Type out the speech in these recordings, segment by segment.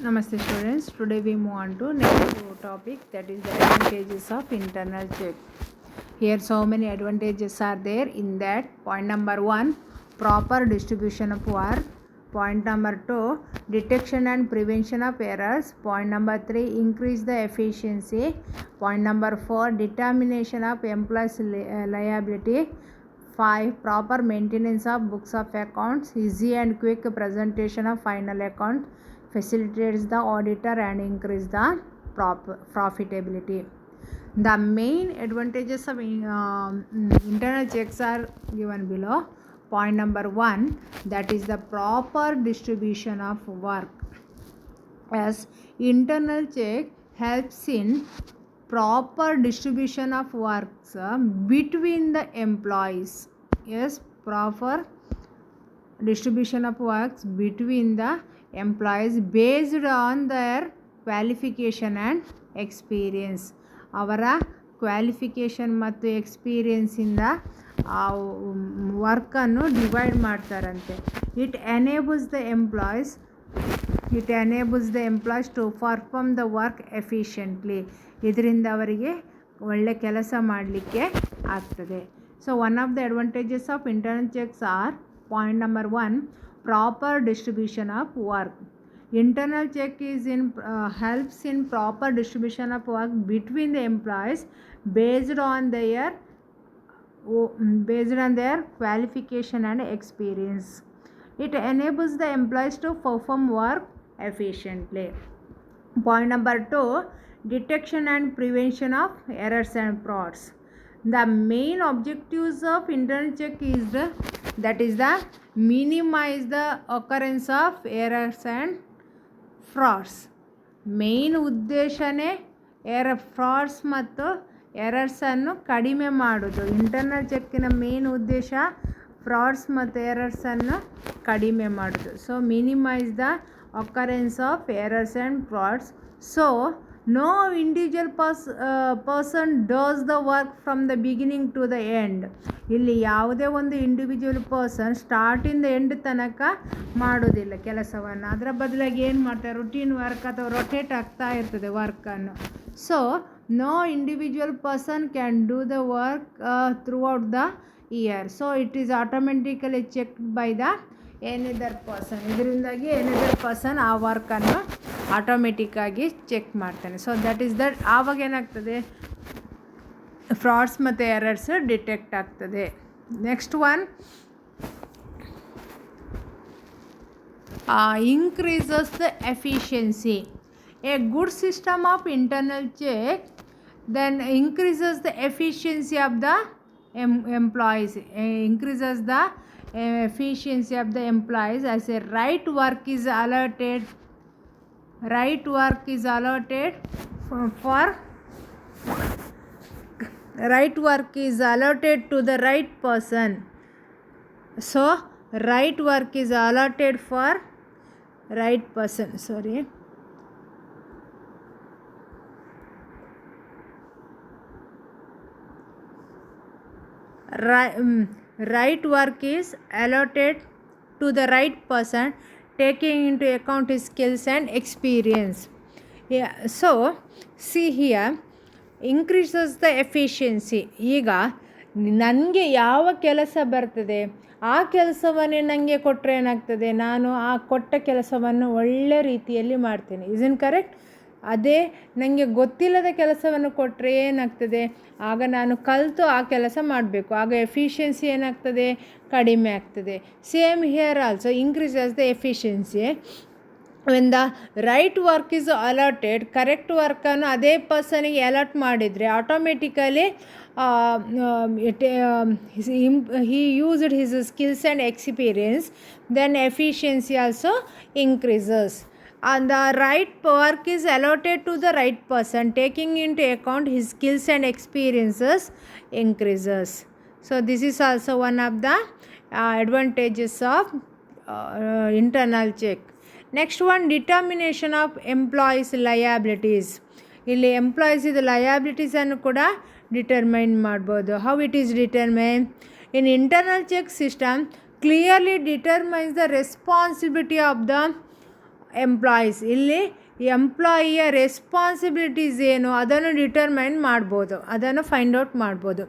Namaste students. Today we move on to next topic, that is the advantages of internal check. Here so many advantages are there in that. Point number 1, proper distribution of work. Point number 2, detection and prevention of errors. Point number 3, increase the efficiency. Point number 4, determination of employees liability. 5, proper maintenance of books of accounts. Easy and quick presentation of final account facilitates the auditor and increase the profitability. The main advantages of internal checks are given below. Point number 1, that is the proper distribution of work. As internal check helps in proper distribution of works between the employees. Yes, proper distribution of works between the employees based on their qualification and experience. ಅವರ qualification ಮತ್ತು ಎಕ್ಸ್ಪೀರಿಯನ್ಸಿಂದ ಆ ವರ್ಕನ್ನು divide ಮಾಡ್ತಾರಂತೆ. It enables the employees to perform the work efficiently. ಇದರಿಂದ ಅವರಿಗೆ ಒಳ್ಳೆ ಕೆಲಸ ಮಾಡಲಿಕ್ಕೆ ಆಗ್ತದೆ. So one of the advantages of internal checks are, point number 1, proper distribution of work. Internal check helps in proper distribution of work between the employees based on their qualification and experience. It enables the employees to perform work efficiently. Point number 2, detection and prevention of errors and frauds. The main objectives of internal check is minimize the occurrence of errors and frauds. Main ಉದ್ದೇಶನೇ frauds ಮತ್ತು ಎರರ್ಸನ್ನು ಕಡಿಮೆ ಮಾಡೋದು. Internal ಚೆಕ್ಕಿನ main ಉದ್ದೇಶ frauds ಮತ್ತು ಎರರ್ಸನ್ನು ಕಡಿಮೆ ಮಾಡೋದು. So minimise the occurrence of errors and frauds. So no individual person does the work from the beginning to the end. ಇಲ್ಲಿ ಯಾವುದೇ ಒಂದು ಇಂಡಿವಿಜುವಲ್ ಪರ್ಸನ್ ಸ್ಟಾರ್ಟಿಂದ ಎಂಡ್ ತನಕ ಮಾಡೋದಿಲ್ಲ ಕೆಲಸವನ್ನು. ಅದರ ಬದಲಾಗಿ ಏನು ಮಾಡ್ತಾರೆ, ರುಟೀನ್ ವರ್ಕ್ ಅಥವಾ ರೊಟೇಟ್ ಆಗ್ತಾ ಇರ್ತದೆ ವರ್ಕನ್ನು. So no individual person can do the work throughout the year. So it is automatically checked by the another person. ಇದರಿಂದಾಗಿ ಎನಿದರ್ ಪರ್ಸನ್ ಆ ವರ್ಕನ್ನು ಆಟೋಮೆಟಿಕ್ಕಾಗಿ ಚೆಕ್ ಮಾಡ್ತಾನೆ. ಸೊ ಆವಾಗ ಏನಾಗ್ತದೆ, ಫ್ರಾಡ್ಸ್ ಮತ್ತು ಎರರ್ಸ್ ಡಿಟೆಕ್ಟ್ ಆಗ್ತದೆ. Next one, increases the efficiency. A good system of internal check then increases the efficiency of the employees. Increases the efficiency of the employees as a right work is allotted to the right person. So right work is allotted for right person. Right work is allotted to the right person, taking into account his skills and experience. Yeah, so see here, increases the efficiency. ಈಗ ನನಗೆ ಯಾವ ಕೆಲಸ ಬರ್ತದೆ ಆ ಕೆಲಸವನ್ನೇ ನನಗೆ ಕೊಟ್ಟರೆ ಏನಾಗ್ತದೆ, ನಾನು ಆ ಕೊಟ್ಟ ಕೆಲಸವನ್ನು ಒಳ್ಳೆ ರೀತಿಯಲ್ಲಿ ಮಾಡ್ತೇನೆ. Isn't correct? ಅದೇ ನನಗೆ ಗೊತ್ತಿಲ್ಲದ ಕೆಲಸವನ್ನು ಕೊಟ್ಟರೆ ಏನಾಗ್ತದೆ, ಆಗ ನಾನು ಕಲಿತು ಆ ಕೆಲಸ ಮಾಡಬೇಕು. ಆಗ ಎಫಿಷಿಯನ್ಸಿ ಏನಾಗ್ತದೆ, ಕಡಿಮೆ ಆಗ್ತದೆ. Same here also increases the efficiency. when the right work is allotted, correct ವರ್ಕನ್ನು ಅದೇ ಪರ್ಸನಿಗೆ ಅಲಾಟ್ ಮಾಡಿದರೆ automatically he used his skills and experience, then efficiency also increases. And the right work is allotted to the right person, taking into account his skills and experiences increases. So this is also one of the advantages of internal check. Next one, determination of employees liabilities. ಇಲ್ಲಿ employees ಇದು ಲಯಾಬಿಲಿಟೀಸನ್ನು ಕೂಡ determine ಮಾಡ್ಬೋದು. How it is determine? In internal check system clearly determines the responsibility of the employees. ಇಲ್ಲಿ ಎಂಪ್ಲಾಯಿಯ responsibilities ಏನು ಅದನ್ನು determine ಮಾಡ್ಬೋದು, ಅದನ್ನು ಫೈಂಡ್ ಔಟ್ ಮಾಡ್ಬೋದು.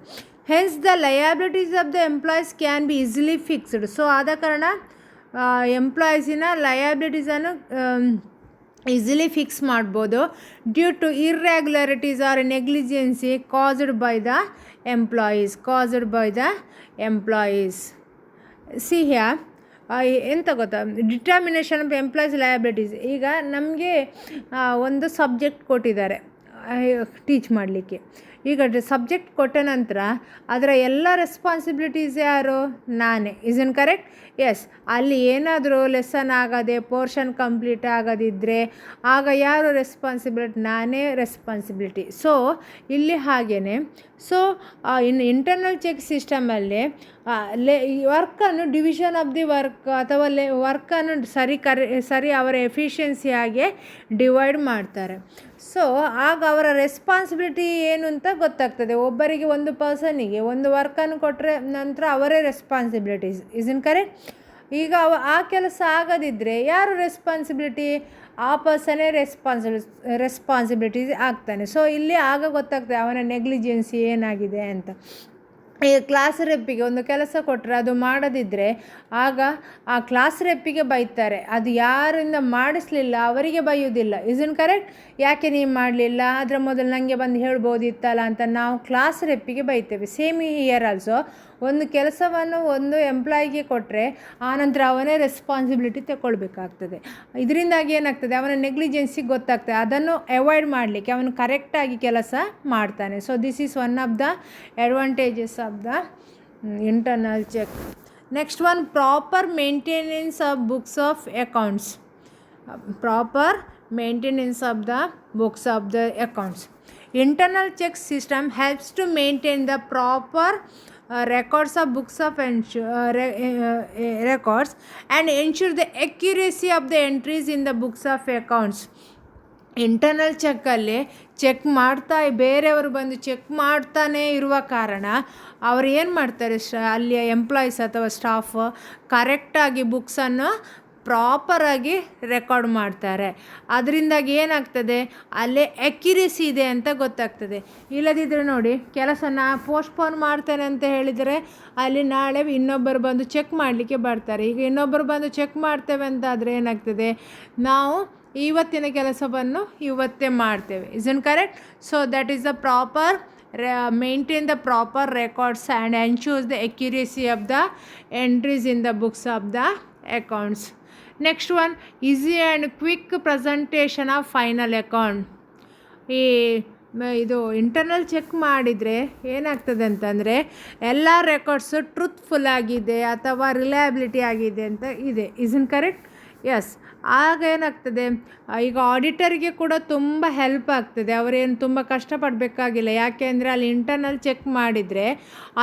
Hence the liabilities of the employees can be easily fixed. So ಆದ ಕಾರಣ ಎಂಪ್ಲಾಯೀಸಿನ ಲಯಬಿಲಿಟೀಸನ್ನು ಈಸಿಲಿ ಫಿಕ್ಸ್ ಮಾಡ್ಬೋದು. Due to irregularities or negligency caused by the employees. See here ಎಂತ ಗೊತ್ತಾ, ಡಿಟರ್ಮಿನೇಷನ್ ಆಫ್ ಎಂಪ್ಲಾಯೀಸ್ ಲಯಬಿಲಿಟೀಸ್. ಈಗ ನಮಗೆ ಒಂದು ಸಬ್ಜೆಕ್ಟ್ ಕೊಟ್ಟಿದ್ದಾರೆ ಟೀಚ್ ಮಾಡಲಿಕ್ಕೆ. ಈಗ ಸಬ್ಜೆಕ್ಟ್ ಕೊಟ್ಟ ನಂತರ ಅದರ ಎಲ್ಲ ರೆಸ್ಪಾನ್ಸಿಬಿಲಿಟೀಸ್ ಯಾರು? ನಾನೇ. ಇನ್ ಕರೆಕ್ಟ್? ಎಸ್. ಅಲ್ಲಿ ಏನಾದರೂ ಲೆಸನ್ ಆಗದೆ ಪೋರ್ಷನ್ ಕಂಪ್ಲೀಟ್ ಆಗದಿದ್ದರೆ ಆಗ ಯಾರು ರೆಸ್ಪಾನ್ಸಿಬಿಲಿಟಿ? ನಾನೇ ರೆಸ್ಪಾನ್ಸಿಬಿಲಿಟಿ. ಸೊ ಇಲ್ಲಿ ಹಾಗೇ ಸೊ ಇಂಟರ್ನಲ್ ಚೆಕ್ ಸಿಸ್ಟಮಲ್ಲಿ ವರ್ಕನ್ನು ಡಿವಿಷನ್ ಆಫ್ ದಿ ವರ್ಕ್ ಅಥವಾ ವರ್ಕನ್ನು ಸರಿ ಅವರ ಎಫಿಷಿಯನ್ಸಿಯಾಗಿ ಡಿವೈಡ್ ಮಾಡ್ತಾರೆ. ಸೊ ಆಗ ಅವರ ರೆಸ್ಪಾನ್ಸಿಬಿಲಿಟಿ ಏನು ಅಂತ ಗೊತ್ತಾಗ್ತದೆ. ಒಬ್ಬರಿಗೆ ಒಂದು ಪರ್ಸನಿಗೆ ಒಂದು ವರ್ಕನ್ನು ಕೊಟ್ಟರೆ ನಂತರ ಅವರೇ ರೆಸ್ಪಾನ್ಸಿಬಿಲಿಟೀಸ್. ಇನ್ ಕರೆಕ್ಟ್? ಈಗ ಆ ಕೆಲಸ ಆಗದಿದ್ದರೆ ಯಾರು ರೆಸ್ಪಾನ್ಸಿಬಿಲಿಟಿ? ಆ ಪರ್ಸನೇ ರೆಸ್ಪಾನ್ಸಿಬಿಲಿಟೀಸ್ ಆಗ್ತಾನೆ. ಸೊ ಇಲ್ಲಿ ಆಗ ಗೊತ್ತಾಗ್ತದೆ ಅವನ ನೆಗ್ಲಿಜೆನ್ಸಿ ಏನಾಗಿದೆ ಅಂತ. ಈ ಕ್ಲಾಸ್ ರೆಪ್ಪಿಗೆ ಒಂದು ಕೆಲಸ ಕೊಟ್ಟರೆ ಅದು ಮಾಡದಿದ್ದರೆ ಆಗ ಆ ಕ್ಲಾಸ್ ರೆಪ್ಪಿಗೆ ಬೈತಾರೆ. ಅದು ಯಾರಿಂದ ಮಾಡಿಸ್ಲಿಲ್ಲ ಅವರಿಗೆ ಬೈಯೋದಿಲ್ಲ. ಇನ್ ಕರೆಕ್ಟ್? ಯಾಕೆ ನೀವು ಮಾಡಲಿಲ್ಲ, ಅದರ ಮೊದಲು ನನಗೆ ಬಂದು ಹೇಳ್ಬೋದಿತ್ತಲ್ಲ ಅಂತ ನಾವು ಕ್ಲಾಸ್ ರೆಪ್ಪಿಗೆ ಬೈತೇವೆ. ಸೇಮ್ ಇಯರ್ ಆಲ್ಸೋ ಒಂದು ಕೆಲಸವನ್ನು ಒಂದು ಎಂಪ್ಲಾಯಿಗೆ ಕೊಟ್ಟರೆ ಆನಂತರ ಅವನೇ ರೆಸ್ಪಾನ್ಸಿಬಿಲಿಟಿ ತಗೊಳ್ಬೇಕಾಗ್ತದೆ. ಇದರಿಂದಾಗಿ ಏನಾಗ್ತದೆ, ಅವನ ನೆಗ್ಲಿಜೆನ್ಸಿ ಗೊತ್ತಾಗ್ತದೆ. ಅದನ್ನು ಅವಾಯ್ಡ್ ಮಾಡಲಿಕ್ಕೆ ಅವನು ಕರೆಕ್ಟಾಗಿ ಕೆಲಸ ಮಾಡ್ತಾನೆ. So this is one of the advantages of the internal check. Next one, proper maintenance of books of accounts. Proper maintenance of the books of the accounts. Internal check system helps to maintain the proper records of books of records and ensure the accuracy of the entries in the books of accounts. Internal ಚೆಕ್ಕಲ್ಲಿ check ಬೇರೆಯವರು ಬಂದು check ಮಾಡ್ತಾನೇ ಇರುವ ಕಾರಣ ಅವರು ಏನು ಮಾಡ್ತಾರೆ, ಅಲ್ಲಿಯ ಎಂಪ್ಲಾಯೀಸ್ ಅಥವಾ ಸ್ಟಾಫ್ ಕರೆಕ್ಟಾಗಿ ಬುಕ್ಸನ್ನು ಪ್ರಾಪರಾಗಿ ರೆಕಾರ್ಡ್ ಮಾಡ್ತಾರೆ. ಅದರಿಂದಾಗಿ ಏನಾಗ್ತದೆ, ಅಲ್ಲೇ ಅಕ್ಯುರೇಸಿ ಇದೆ ಅಂತ ಗೊತ್ತಾಗ್ತದೆ. ಇಲ್ಲದಿದ್ದರೆ ನೋಡಿ, ಕೆಲಸನ ಪೋಸ್ಟ್ಪೋನ್ ಮಾಡ್ತೇನೆ ಅಂತ ಹೇಳಿದರೆ ಅಲ್ಲಿ ನಾಳೆ ಇನ್ನೊಬ್ಬರು ಬಂದು ಚೆಕ್ ಮಾಡಲಿಕ್ಕೆ ಬರ್ತಾರೆ. ಈಗ ಇನ್ನೊಬ್ಬರು ಬಂದು ಚೆಕ್ ಮಾಡ್ತೇವೆ ಅಂತಾದರೆ ಏನಾಗ್ತದೆ, ನಾವು ಇವತ್ತಿನ ಕೆಲಸವನ್ನು ಇವತ್ತೇ ಮಾಡ್ತೇವೆ. In correct? So that is the proper maintain the proper records and ensures the accuracy of the entries in the books of the accounts. Next one, easy and quick presentation of final account. ಇದು internal check ಮಾಡಿದರೆ ಏನಾಗ್ತದೆ ಅಂತಂದರೆ ಎಲ್ಲ records truthful ಆಗಿದೆ ಅಥವಾ reliability ಆಗಿದೆ ಅಂತ ಇದೆ. ಇನ್ ಕರೆಕ್ಟ್? ಎಸ್. ಆಗ ಏನಾಗ್ತದೆ, ಈಗ ಆಡಿಟರ್ಗೆ ಕೂಡ ತುಂಬ ಹೆಲ್ಪ್ ಆಗ್ತದೆ. ಅವರೇನು ತುಂಬ ಕಷ್ಟಪಡಬೇಕಾಗಿಲ್ಲ. ಯಾಕೆ ಅಂದರೆ ಅಲ್ಲಿ ಇಂಟರ್ನಲ್ ಚೆಕ್ ಮಾಡಿದರೆ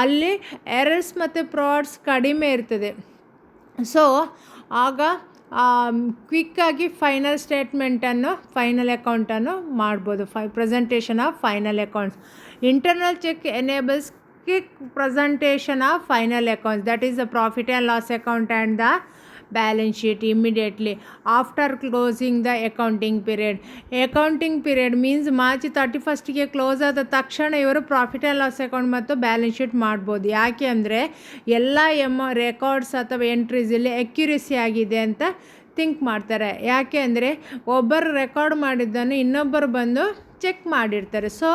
ಅಲ್ಲಿ ಎರರ್ಸ್ ಮತ್ತು ಫ್ರಾಡ್ಸ್ ಕಡಿಮೆ ಇರ್ತದೆ. ಸೊ ಆಗ ಕ್ವಿಕ್ಕಾಗಿ ಫೈನಲ್ ಸ್ಟೇಟ್ಮೆಂಟನ್ನು, ಫೈನಲ್ ಅಕೌಂಟನ್ನು ಮಾಡ್ಬೋದು. Presentation of final accounts. Internal check enables quick presentation of final accounts. That is the profit and loss account and the balance sheet immediately after closing the accounting period. Accounting period means March 31ಗೆ close ಆದ ತಕ್ಷಣ ಇವರು profit and loss account ಮತ್ತು balance sheet ಮಾಡ್ಬೋದು. ಯಾಕೆ ಅಂದರೆ ಎಲ್ಲ records ಅಥವಾ ಎಂಟ್ರೀಸ್ ಇಲ್ಲಿ ಅಕ್ಯುರೇಸಿ ಆಗಿದೆ ಅಂತ ಥಿಂಕ್ ಮಾಡ್ತಾರೆ. ಯಾಕೆ ಅಂದರೆ ಒಬ್ಬರು ರೆಕಾರ್ಡ್ ಮಾಡಿದ್ದನ್ನು ಇನ್ನೊಬ್ಬರು ಬಂದು ಚೆಕ್ ಮಾಡಿರ್ತಾರೆ. ಸೊ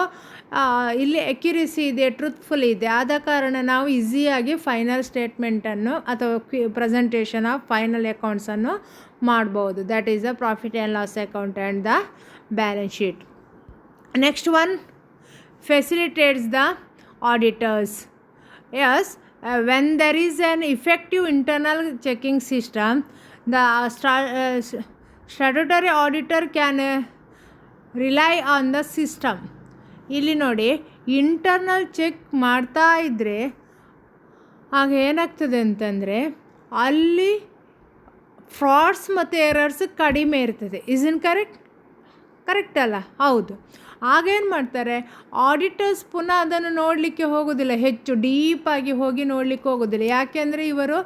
ಇಲ್ಲಿ ಅಕ್ಯುರೇಸಿ ಇದೆ, ಟ್ರೂತ್ಫುಲ್ ಇದೆ. ಆದ ಕಾರಣ ನಾವು ಈಸಿಯಾಗಿ ಫೈನಲ್ ಸ್ಟೇಟ್ಮೆಂಟನ್ನು ಅಥವಾ ಪ್ರೆಸೆಂಟೇಷನ್ ಆಫ್ ಫೈನಲ್ ಅಕೌಂಟ್ಸನ್ನು ಮಾಡ್ಬೋದು. That is the profit and loss account and the balance sheet. Next one, facilitates the auditors. Yes, when there is an effective internal checking system, the statutory auditor can rely on the system. ಇಲ್ಲಿ ನೋಡಿ, internal check ಮಾಡ್ತಾ ಇದ್ದರೆ ಆಗ ಏನಾಗ್ತದೆ ಅಂತಂದರೆ ಅಲ್ಲಿ frauds ಮತ್ತು errors ಕಡಿಮೆ ಇರ್ತದೆ. ಇನ್ ಕರೆಕ್ಟ್? ಕರೆಕ್ಟ್ ಅಲ್ಲ? ಹೌದು. ಆಗೇನು ಮಾಡ್ತಾರೆ, ಆಡಿಟರ್ಸ್ ಪುನಃ ಅದನ್ನು ನೋಡಲಿಕ್ಕೆ ಹೋಗೋದಿಲ್ಲ, ಹೆಚ್ಚು ಡೀಪಾಗಿ ಹೋಗಿ ನೋಡಲಿಕ್ಕೆ ಹೋಗೋದಿಲ್ಲ. ಯಾಕೆಂದರೆ ಇವರು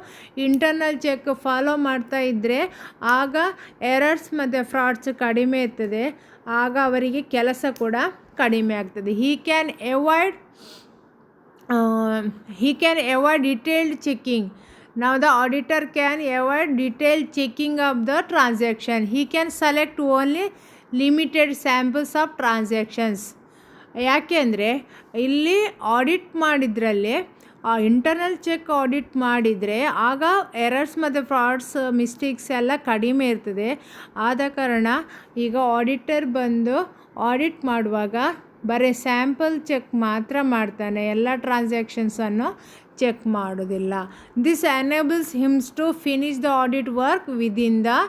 ಇಂಟರ್ನಲ್ ಚೆಕ್ ಫಾಲೋ ಮಾಡ್ತಾ ಇದ್ದರೆ ಆಗ ಎರರ್ಸ್ ಮತ್ತು ಫ್ರಾಡ್ಸ್ ಕಡಿಮೆ ಇರ್ತದೆ, ಆಗ ಅವರಿಗೆ ಕೆಲಸ ಕೂಡ ಕಡಿಮೆ ಆಗ್ತದೆ. he can avoid detailed checking. Now the auditor can avoid detailed checking of the transaction. He can select only limited samples of transactions. ಯಾಕೆಂದರೆ ಇಲ್ಲಿ ಆಡಿಟ್ ಮಾಡಿದ್ರಲ್ಲಿ ಇಂಟರ್ನಲ್ ಚೆಕ್ ಆಡಿಟ್ ಮಾಡಿದರೆ ಆಗ ಎರರ್ಸ್ ಮತ್ತು ಫ್ರಾಡ್ಸ್ ಮಿಸ್ಟೇಕ್ಸ್ ಎಲ್ಲ ಕಡಿಮೆ ಇರ್ತದೆ. ಆದ ಕಾರಣ ಈಗ ಆಡಿಟರ್ ಬಂದು ಆಡಿಟ್ ಮಾಡುವಾಗ ಬರೀ ಸ್ಯಾಂಪಲ್ ಚೆಕ್ ಮಾತ್ರ ಮಾಡ್ತಾನೆ, ಎಲ್ಲ ಟ್ರಾನ್ಸಾಕ್ಷನ್ಸನ್ನು ಚೆಕ್ ಮಾಡೋದಿಲ್ಲ. This enables him to finish the audit work within the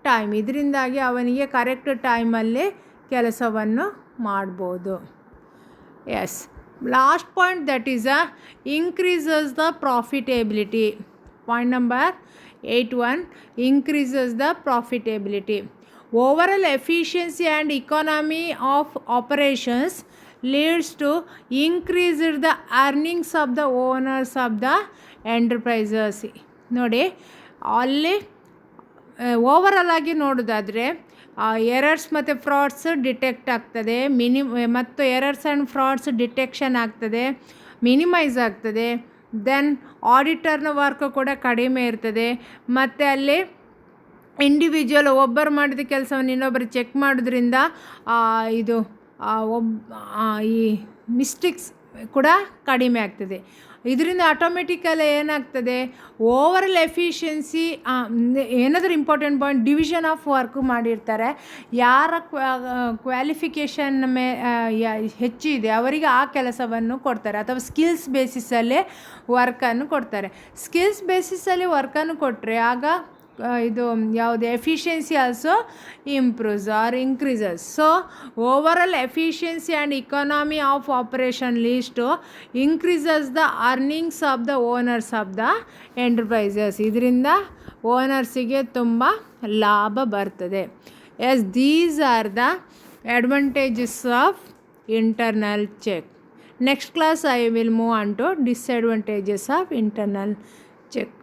time. ಇದರಿಂದಾಗಿ ಅವನಿಗೆ ಕರೆಕ್ಟ್ ಟೈಮಲ್ಲಿ ಕೆಲಸವನ್ನು ಮಾಡ್ಬೋದು. Yes, last point that is increases the profitability. Point number 8.1 increases the profitability. Overall efficiency and economy of operations leads to increased the earnings of the owners of the enterprises. ನೋಡಿ, ಅಲ್ಲಿ overall ಆಗಿ ನೋಡೋದಾದರೆ errors ಮತ್ತು frauds detect ಆಗ್ತದೆ, ಮತ್ತು errors and frauds detection ಆಗ್ತದೆ, minimise ಆಗ್ತದೆ. Then ಆಡಿಟರ್ನ work ಕೂಡ ಕಡಿಮೆ ಇರ್ತದೆ, ಮತ್ತು ಅಲ್ಲಿ ಇಂಡಿವಿಜುವಲ್ ಒಬ್ಬರು ಮಾಡಿದ ಕೆಲಸವನ್ನು ಇನ್ನೊಬ್ಬರು ಚೆಕ್ ಮಾಡೋದ್ರಿಂದ ಈ ಮಿಸ್ಟೇಕ್ಸ್ ಕೂಡ ಕಡಿಮೆ ಆಗ್ತದೆ. ಇದರಿಂದ ಆಟೋಮೆಟಿಕಲಿ ಏನಾಗ್ತದೆ, ಓವರಾಲ್ ಎಫಿಷಿಯನ್ಸಿ. ಏನಾದರೂ important point, division of work ಮಾಡಿರ್ತಾರೆ. ಯಾರ ಕ್ವಾಲಿಫಿಕೇಷನ್ ಹೆಚ್ಚಿದೆ ಅವರಿಗೆ ಆ ಕೆಲಸವನ್ನು ಕೊಡ್ತಾರೆ, ಅಥವಾ ಸ್ಕಿಲ್ಸ್ ಬೇಸಿಸಲ್ಲೇ ವರ್ಕನ್ನು ಕೊಡ್ತಾರೆ. ಸ್ಕಿಲ್ಸ್ ಬೇಸಿಸಲ್ಲಿ ವರ್ಕನ್ನು ಕೊಟ್ಟರೆ ಆಗ ಇದು ಯಾವುದು efficiency also improves or increases. So overall efficiency and economy of operation leads to increases the earnings of the owners of the enterprises. ಇದರಿಂದ ಓನರ್ಸಿಗೆ ತುಂಬ ಲಾಭ ಬರ್ತದೆ. Yes, these are the advantages of internal check. Next class I will move on to disadvantages of internal check.